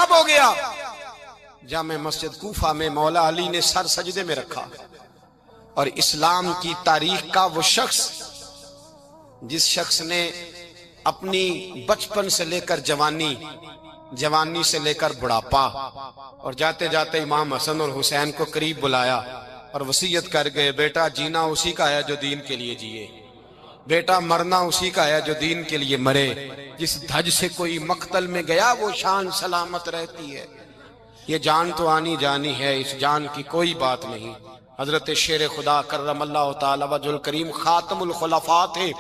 خراب ہو گیا۔ جامع مسجد کوفہ میں مولا علی نے سر سجدے میں رکھا، اور اسلام کی تاریخ کا وہ شخص جس شخص نے اپنی بچپن سے لے کر جوانی سے لے کر بڑھاپا، اور جاتے جاتے امام حسن اور حسین کو قریب بلایا اور وصیت کر گئے، بیٹا جینا اسی کا ہے جو دین کے لیے جیے، بیٹا مرنا اسی کا ہے جو دین کے لیے مرے، جس دھج سے کوئی مقتل میں گیا وہ شان سلامت رہتی ہے، یہ جان تو آنی جانی ہے، اس جان کی کوئی بات نہیں۔ حضرت شیر خدا کرم اللہ تعالی وجہ الکریم خاتم الخلفاء تھے،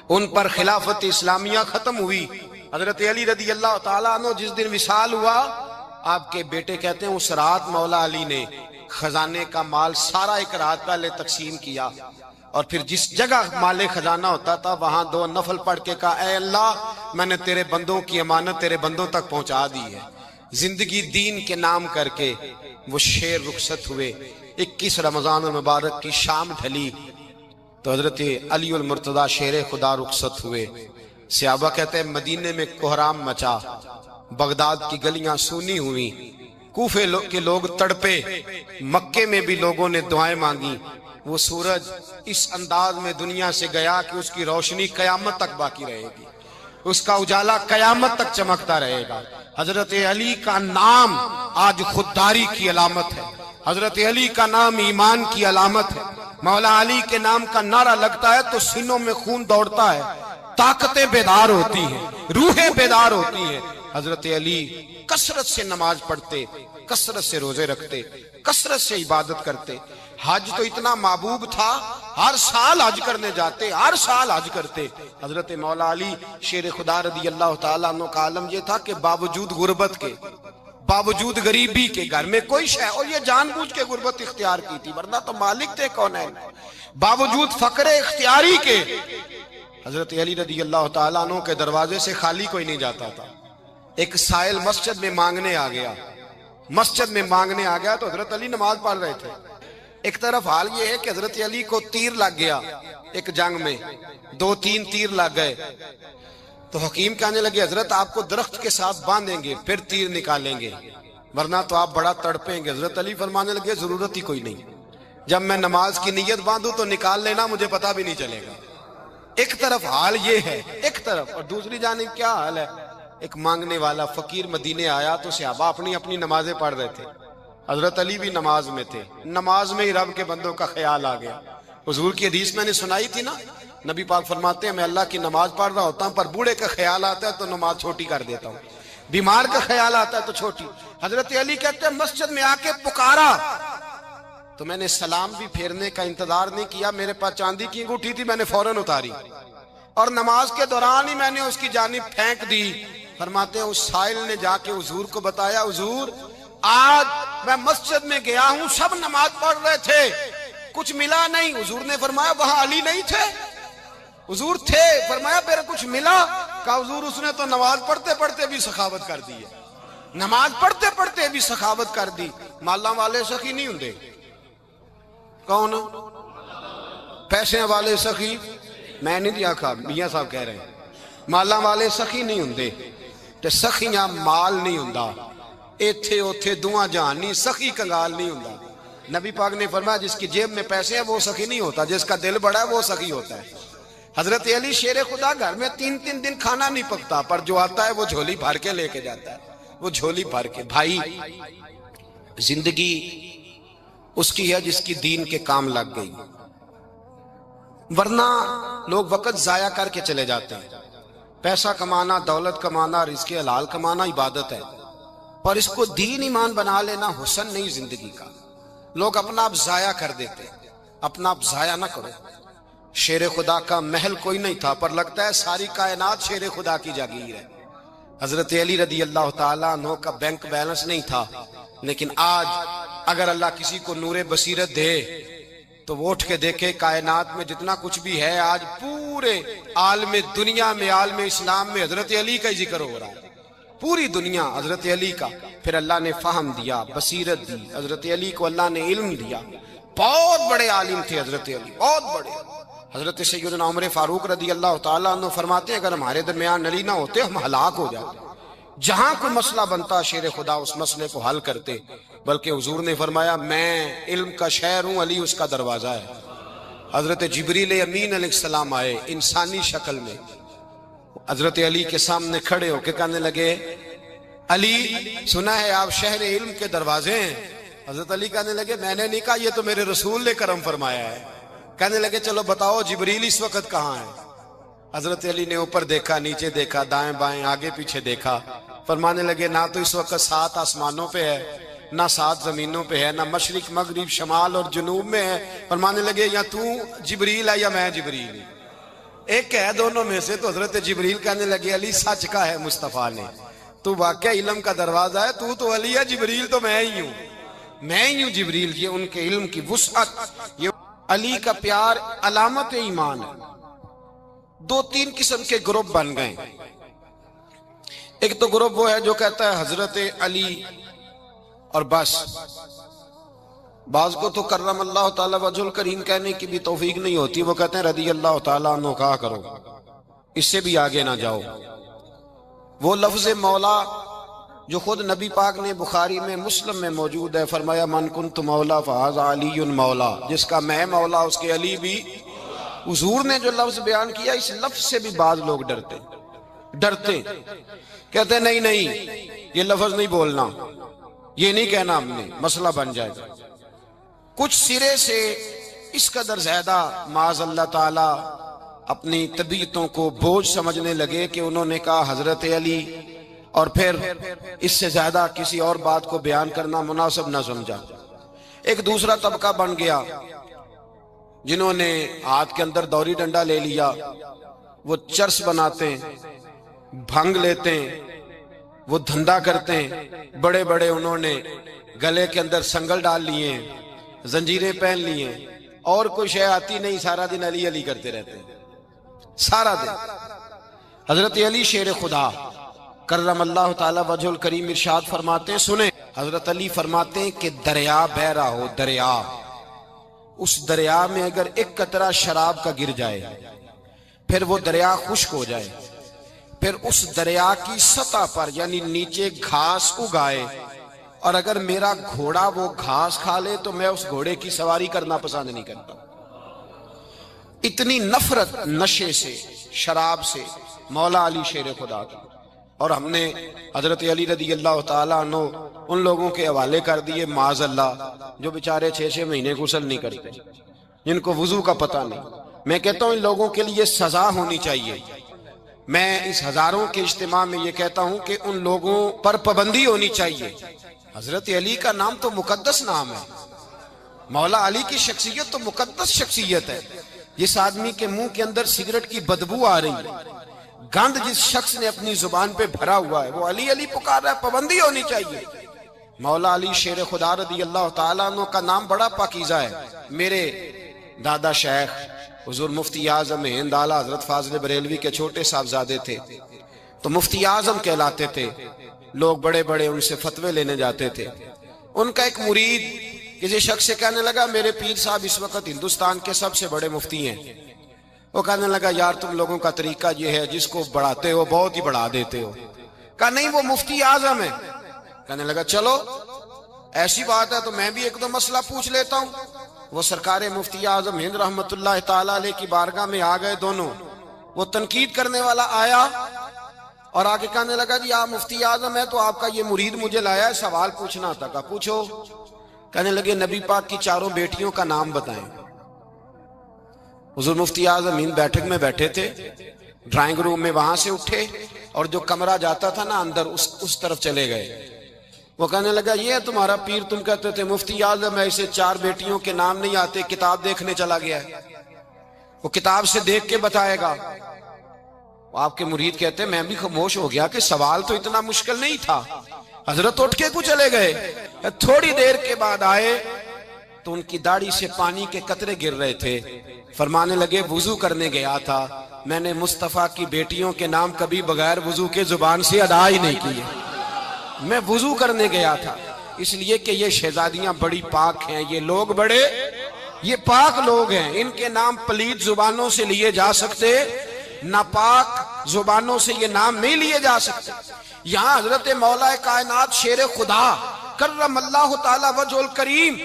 ان پر خلافت اسلامیہ ختم ہوئی۔ حضرت علی رضی اللہ تعالیٰ عنہ جس دن وصال ہوا، آپ کے بیٹے کہتے ہیں اس رات مولا علی نے خزانے کا مال سارا ایک رات پہلے تقسیم کیا، اور پھر جس جگہ مال خزانہ ہوتا تھا وہاں 2 نفل پڑھ کے کہا، اے اللہ میں نے تیرے بندوں کی امانت تیرے بندوں تک پہنچا دی ہے۔ زندگی دین کے نام کر کے وہ شیر رخصت ہوئے۔ 21 رمضان المبارک کی شام ڈھلی تو حضرت علی المرتضی شیر خدا رخصت ہوئے۔ صحابہ کہتے ہیں مدینے میں کوہرام مچا، بغداد کی گلیاں سونی ہوئی، کوفے کے لوگ تڑپے، مکے میں بھی لوگوں نے دعائیں مانگی۔ وہ سورج اس انداز میں دنیا سے گیا کہ اس کی روشنی قیامت تک باقی رہے گی، اس کا اجالا قیامت تک چمکتا رہے گا۔ حضرت علی کا نام آج خودداری کی علامت ہے، حضرت علی کا نام ایمان کی علامت ہے۔ مولا علی کے نام کا نعرہ لگتا ہے تو سینوں میں خون دوڑتا ہے، طاقتیں بیدار ہوتی ہیں، روحیں بیدار ہوتی ہیں۔ حضرت علی کثرت سے نماز پڑھتے، کثرت سے روزے رکھتے، کثرت سے عبادت کرتے۔ حج تو اتنا محبوب تھا، ہر سال حج کرنے جاتے، ہر سال حج کرتے۔ حضرت مولا علی شیر خدا رضی اللہ تعالیٰ عنہ کا عالم یہ تھا کہ باوجود غربت کے، باوجود غریبی کے، گھر میں کوئی شے، اور یہ جان بوجھ کے غربت اختیار کی تھی ورنہ تو مالک تھے کون ہے، باوجود فقر اختیاری کے حضرت علی رضی اللہ تعالیٰ عنہ کے دروازے سے خالی کوئی نہیں جاتا تھا۔ ایک سائل مسجد میں مانگنے آ گیا تو حضرت علی نماز پڑھ رہے تھے۔ ایک طرف حال یہ ہے کہ حضرت علی کو تیر لگ گیا، ایک جنگ میں 2-3 تیر لگ گئے، تو حکیم کہنے لگے حضرت آپ کو درخت کے ساتھ باندھیں گے پھر تیر نکالیں گے ورنہ تو آپ بڑا تڑپیں گے۔ حضرت علی فرمانے لگے ضرورت ہی کوئی نہیں، جب میں نماز کی نیت باندھوں تو نکال لینا، مجھے پتہ بھی نہیں چلے گا۔ ایک طرف حال یہ ہے، ایک طرف، اور دوسری جانب کیا حال ہے؟ ایک مانگنے والا فقیر مدینے آیا تو صحابہ اپنی اپنی نمازیں پڑھ رہے تھے، حضرت علی بھی نماز میں تھے، نماز میں ہی رب کے بندوں کا خیال آ گیا۔ حضور کی حدیث میں نے سنائی تھی نا، نبی پاک فرماتے ہیں میں اللہ کی نماز پڑھ رہا ہوتا ہوں پر بوڑھے کا خیال آتا ہے تو نماز چھوٹی کر دیتا ہوں، بیمار کا خیال آتا ہے تو چھوٹی۔ حضرت علی کہتے ہیں مسجد میں آ کے پکارا تو میں نے سلام بھی پھیرنے کا انتظار نہیں کیا، میرے پاس چاندی کی انگوٹھی تھی، میں نے فوراً اتاری اور نماز کے دوران ہی میں نے اس کی جانب پھینک دی۔ فرماتے ہیں اس سائل نے جا کے حضور کو بتایا، حضور آج میں مسجد میں گیا ہوں، سب نماز پڑھ رہے تھے، کچھ ملا نہیں۔ حضور نے فرمایا وہاں علی نہیں تھے؟ حضور تھے۔ فرمایا پھر کچھ ملا؟ کہا حضور اس نے تو نماز پڑھتے پڑھتے بھی سخاوت کر دی ہے، نماز پڑھتے پڑھتے بھی سخاوت کر دی۔ مالاں والے سخی نہیں ہوندے، کون؟ پیسے والے سخی میں نہیں دیا کھا، میاں صاحب کہہ رہے ہیں مالاں والے سخی نہیں ہوندے، تے سخیاں مال نہیں ہوندا، ایتھے اوتھے دعا جہان نہیں، سخی کنگال نہیں ہوندا۔ نبی پاک نے فرمایا جس کی جیب میں پیسے ہیں وہ سخی نہیں ہوتا، جس کا دل بڑا ہے وہ سخی ہوتا ہے۔ حضرت علی شیر خدا گھر میں 3 دن کھانا نہیں پکتا، پر جو آتا ہے وہ جھولی بھر کے لے کے جاتا ہے، وہ جھولی بھر کے۔ بھائی زندگی اس کی ہے جس کی دین کے کام لگ گئی، ورنہ لوگ وقت ضائع کر کے چلے جاتے ہیں۔ پیسہ کمانا، دولت کمانا، رزق حلال کمانا عبادت ہے، پر اس کو دین ایمان بنا لینا حسن نہیں زندگی کا۔ لوگ اپنا آپ ضائع کر دیتے، اپنا آپ ضائع نہ کرو۔ شیر خدا کا محل کوئی نہیں تھا، پر لگتا ہے ساری کائنات شیر خدا کی جاگیر ہے۔ حضرت علی رضی اللہ تعالیٰ عنہ کا بینک بیلنس نہیں تھا، لیکن آج اگر اللہ کسی کو نور بصیرت دے تو وہ اٹھ کے دیکھے کائنات میں جتنا کچھ بھی ہے، آج پورے عالم دنیا میں، عالم اسلام میں حضرت علی کا ہی ذکر ہو رہا ہے، پوری دنیا حضرت علی کا۔ پھر اللہ نے فہم دیا، بصیرت دی، حضرت علی کو اللہ نے علم دیا، بہت بڑے عالم تھے حضرت علی، بہت بڑے۔ حضرت سیدنا عمر فاروق رضی اللہ تعالیٰ عنہ فرماتے ہیں اگر ہمارے درمیان علی نہ ہوتے ہم ہلاک ہو جاتے، جہاں کوئی مسئلہ بنتا شیر خدا اس مسئلے کو حل کرتے، بلکہ حضور نے فرمایا میں علم کا شہر ہوں، علی اس کا دروازہ ہے۔ حضرت جبریل امین علیہ السلام آئے انسانی شکل میں، حضرت علی کے سامنے کھڑے ہو کے کہنے لگے علی سنا ہے آپ شہر علم کے دروازے ہیں۔ حضرت علی کہنے لگے میں نے نہیں کہا، یہ تو میرے رسول نے کرم فرمایا ہے۔ کہنے لگے چلو بتاؤ جبریل اس وقت کہاں ہے؟ حضرت علی نے اوپر دیکھا، نیچے دیکھا، دائیں بائیں آگے پیچھے دیکھا، فرمانے لگے نہ تو اس وقت 7 آسمانوں پہ ہے، نہ 7 زمینوں پہ ہے، نہ مشرق مغرب شمال اور جنوب میں ہے۔ فرمانے لگے یا تو جبریل ہے یا میں جبریل، ایک ہے دونوں میں سے۔ تو حضرت جبریل کہنے لگے علی سچ کا ہے مصطفیٰ نے، تو واقعہ علم کا دروازہ ہے، تو علی ہے، جبریل تو میں ہی ہوں، میں ہی ہوں جبریل۔ یہ ان کے علم کی وسعت، یہ علی کا پیار علامت ایمان ہے۔ 2-3 قسم کے گروپ بن گئے۔ ایک تو گروپ وہ ہے جو کہتا ہے حضرت علی اور بس، بعض کو تو کرم اللہ تعالیٰ وجہ الکریم کہنے کی بھی توفیق نہیں ہوتی، وہ کہتے ہیں رضی اللہ تعالیٰ عنہ کہا کرو، اس سے بھی آگے نہ جاؤ۔ وہ لفظ مولا جو خود نبی پاک نے بخاری میں مسلم میں موجود ہے، فرمایا من کنت مولا فہذا علی مولا، جس کا میں مولا اس کے علی بھی۔ حضور نے جو لفظ بیان کیا اس لفظ سے بھی بعض لوگ ڈرتے کہتے ہیں نہیں یہ لفظ نہیں بولنا، یہ نہیں کہنا ہم نے، مسئلہ بن جائے گا۔ کچھ سرے سے اس قدر زیادہ معاذ اللہ تعالی اپنی طبیعتوں کو بوجھ سمجھنے لگے کہ انہوں نے کہا حضرت علی، اور پھر اس سے زیادہ کسی اور بات کو بیان کرنا مناسب نہ سمجھا۔ ایک دوسرا طبقہ بن گیا جنہوں نے ہاتھ کے اندر دوری ڈنڈا لے لیا، وہ چرس بناتے ہیں، بھنگ لیتے ہیں، وہ دھندا کرتے ہیں، بڑے بڑے انہوں نے گلے کے اندر سنگل ڈال لیے ہیں، زنجیریں پہن لیے ہیں، اور کوئی شے آتی نہیں، سارا دن علی علی کرتے رہتے ہیں سارا دن۔ حضرت علی شیر خدا کرم اللہ تعالی وجہ الکریم ارشاد فرماتے ہیں، سنیں حضرت علی فرماتے ہیں کہ دریا بہ رہا ہو، دریا، اس دریا میں اگر ایک قطرہ شراب کا گر جائے، پھر وہ دریا خشک ہو جائے، پھر اس دریا کی سطح پر یعنی نیچے گھاس اگائے، اور اگر میرا گھوڑا وہ گھاس کھا لے تو میں اس گھوڑے کی سواری کرنا پسند نہیں کرتا۔ اتنی نفرت نشے سے، شراب سے مولا علی شیر خدا کی۔ اور ہم نے حضرت علی رضی اللہ تعالیٰ عنہ ان لوگوں کے حوالے کر دیے معاذ اللہ جو بیچارے 6 مہینے غسل نہیں کرتے، جن کو وضو کا پتہ نہیں۔ میں کہتا ہوں ان لوگوں کے لیے سزا ہونی چاہیے۔ میں اس ہزاروں کے اجتماع میں یہ کہتا ہوں کہ ان لوگوں پر پابندی ہونی چاہیے۔ حضرت علی کا نام تو مقدس نام ہے، مولا علی کی شخصیت تو مقدس شخصیت ہے۔ جس آدمی کے منہ کے اندر سگریٹ کی بدبو آ رہی ہے، گند جس شخص نے اپنی زبان پہ بھرا ہوا ہے، وہ علی علی پکار رہا ہے، پابندی ہونی چاہیے۔ مولا علی شیر خدا رضی اللہ تعالیٰ عنہ کا نام بڑا پاکیزہ ہے۔ میرے دادا شیخ حضور مفتی اعظم ہند اعلیٰ حضرت فاضل بریلوی کے چھوٹے صاحبزادے تھے، تو مفتی اعظم کہلاتے تھے، لوگ بڑے بڑے ان سے فتوے لینے جاتے تھے۔ ان کا ایک مرید کسی شخص سے کہنے لگا میرے پیر صاحب اس وقت ہندوستان کے سب سے بڑے مفتی ہیں۔ وہ کہنے لگا یار تم لوگوں کا طریقہ یہ ہے جس کو بڑھاتے ہو بہت ہی بڑھا دیتے ہو۔ کہا نہیں وہ مفتی اعظم ہے۔ کہنے لگا چلو ایسی بات ہے تو میں بھی ایک دو مسئلہ پوچھ لیتا ہوں۔ وہ سرکار مفتی اعظم ہند رحمت اللہ تعالیٰ علیہ کی بارگاہ میں آ گئے دونوں۔ وہ تنقید کرنے والا آیا اور آگے کہنے لگا جی آپ مفتی اعظم ہے تو آپ کا یہ مرید مجھے لایا ہے سوال پوچھنا تھا۔ کہا پوچھو۔ کہنے لگے نبی پاک کی 4 بیٹیوں کا نام بتائیں۔ حضور مفتی اعظم ہند بیٹھک میں بیٹھے تھے، ڈرائنگ روم میں وہاں سے اٹھے اور جو کمرہ جاتا تھا نا اندر اس طرف چلے گئے۔ وہ کہنے لگا یہ ہے تمہارا پیر، تم کہتے تھے مفتی اعظم ہے، اسے 4 بیٹیوں کے نام نہیں آتے، کتاب دیکھنے چلا گیا ہے، وہ کتاب سے دیکھ کے بتائے گا۔ آپ کے مرید کہتے ہیں میں بھی خاموش ہو گیا کہ سوال تو اتنا مشکل نہیں تھا۔ حضرت اٹھ کے کو چلے گئے، تھوڑی دیر کے بعد آئے تو ان کی داڑھی سے پانی کے قطرے گر رہے تھے۔ فرمانے لگے وضو کرنے گیا تھا، میں نے مصطفیٰ کی بیٹیوں کے نام کبھی بغیر وضو کے زبان سے ادا ہی نہیں کیے، میں وضو کرنے گیا تھا، اس لیے کہ یہ شہزادیاں بڑی پاک ہیں، یہ لوگ بڑے یہ پاک لوگ ہیں، ان کے نام پلید زبانوں سے لیے جا سکتے، ناپاک زبانوں سے یہ نام نہیں لیے جا سکتے۔ یہاں حضرت مولا کائنات شیر خدا کرم اللہ تعالی وجہہ کریم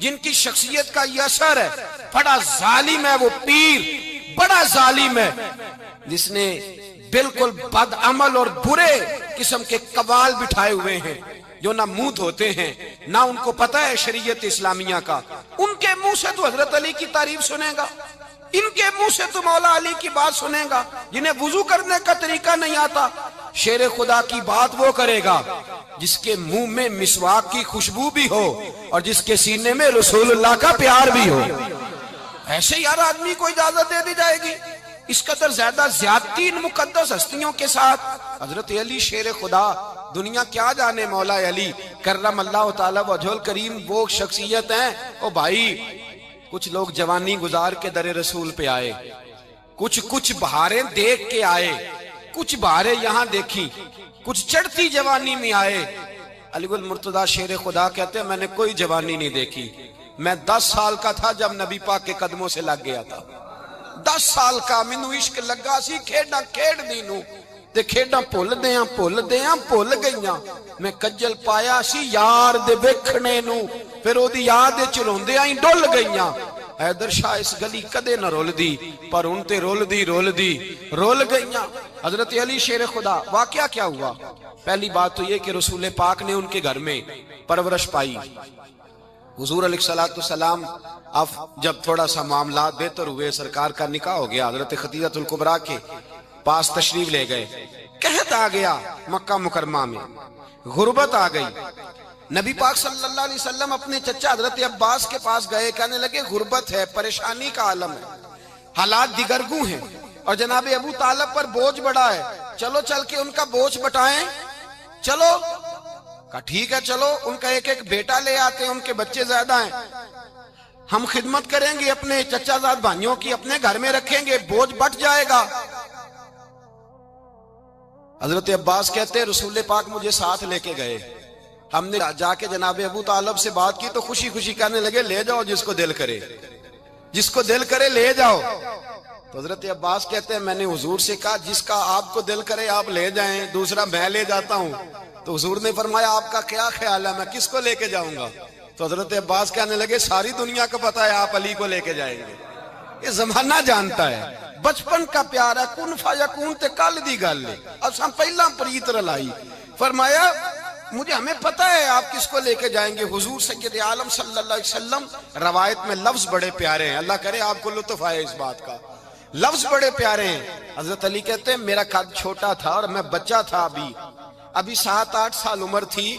جن کی شخصیت کا یہ اثر ہے، بڑا ظالم ہے وہ پیر، بڑا ظالم ہے جس نے بالکل بد عمل اور برے قسم کے قوال بٹھائے ہوئے ہیں، جو نہ منہ دھوتے ہیں نہ ان کو پتہ ہے شریعت اسلامیہ کا۔ ان کے منہ سے تو حضرت علی کی تعریف سنے گا، ان کے منہ سے تو مولا علی کی بات سنے گا، جنہیں وضو کرنے کا طریقہ نہیں آتا۔ شیر خدا کی بات وہ کرے گا جس کے منہ میں مسواک کی خوشبو بھی ہو اور جس کے سینے میں رسول اللہ کا پیار بھی ہو۔ ایسے یار آدمی کو اجازت دے دی جائے گی؟ اس قدر زیادہ زیادتی ان مقدس ہستیوں کے ساتھ۔ حضرت علی شیر خدا، دنیا کیا جانے مولا علی کرم اللہ تعالی وجہہ الکریم وہ شخصیت ہیں۔ او بھائی، کچھ لوگ جوانی گزار کے در رسول پہ آئے، کچھ بہاریں دیکھ کے آئے، کچھ بہاریں یہاں دیکھی، کچھ چڑھتی جوانی میں آئے۔ علی گل مرتضیٰ شیر خدا کہتے ہیں میں نے کوئی جوانی نہیں دیکھی، میں 10 سال کا تھا جب نبی پاک کے قدموں سے لگ گیا تھا۔ 10 سال کا مینوں عشق لگا سی، کھیڈاں کھیڈ دی نوں تے کھیڈاں بھول بھول گئیاں۔ میں کجل پایا سی یار دے ویکھنے نوں، پھر او دی یاد وچ روندیاں ہی ڈل گئیاں۔ حیدر شاہ اس گلی کدے نہ رول دی، پر ان تے رول دی رول گئیاں۔ حضرت علی شیر خدا، واقعہ کیا ہوا؟ پہلی بات تو یہ کہ رسول پاک نے ان کے گھر میں پرورش پائی۔ حضور علیہ السلام اب جب تھوڑا سا معاملات بہتر ہوئے، سرکار کا نکاح ہو گیا، حضرت خدیجہ الکبریٰ کے پاس تشریف لے گئے۔ قحط آ گیا مکہ مکرمہ میں، غربت آ گئی۔ نبی پاک صلی اللہ علیہ وسلم اپنے چچا حضرت عباس کے پاس گئے، کہنے لگے غربت ہے، پریشانی کا عالم ہے، حالات دیگرگوں ہیں، اور جناب ابو طالب پر بوجھ بڑا ہے، چلو چل کے ان کا بوجھ بٹائیں۔ چلو کہا ٹھیک ہے، چلو ان کا ایک بیٹا لے آتے ہیں، ان کے بچے زیادہ ہیں، ہم خدمت کریں گے اپنے چچا زاد بھائیوں کی، اپنے گھر میں رکھیں گے، بوجھ بٹ جائے گا۔ حضرت عباس کہتے ہیں رسول پاک مجھے ساتھ لے کے گئے، ہم نے جا کے جناب ابو طالب سے بات کی تو خوشی خوشی کہنے لگے لے جاؤ جس کو دل کرے لے جاؤ۔ تو حضرت عباس کہتے ہیں میں نے حضور سے کہا جس کا آپ کو دل کرے آپ لے جائیں، دوسرا میں لے جاتا ہوں۔ تو حضور نے فرمایا آپ کا کیا خیال ہے، میں کس کو لے کے جاؤں گا؟ تو حضرت عباس کہنے لگے ساری دنیا کو پتا ہے آپ علی کو لے کے جائیں گے، یہ زمانہ جانتا ہے، بچپن کا پیار ہے، کن فیکون تے کل دی گل ہے، اساں پہلا پریت رلائی۔ فرمایا مجھے ہمیں پتہ ہے آپ کس کو لے کے جائیں گے۔ حضور سید عالم صلی اللہ علیہ وسلم، روایت میں لفظ بڑے پیارے ہیں، اللہ کرے آپ کو لطف آئے اس بات کا، لفظ بڑے پیارے ہیں۔ حضرت علی کہتے ہیں میرا قد چھوٹا تھا اور میں بچہ تھا، ابھی 7-8 سال عمر تھی،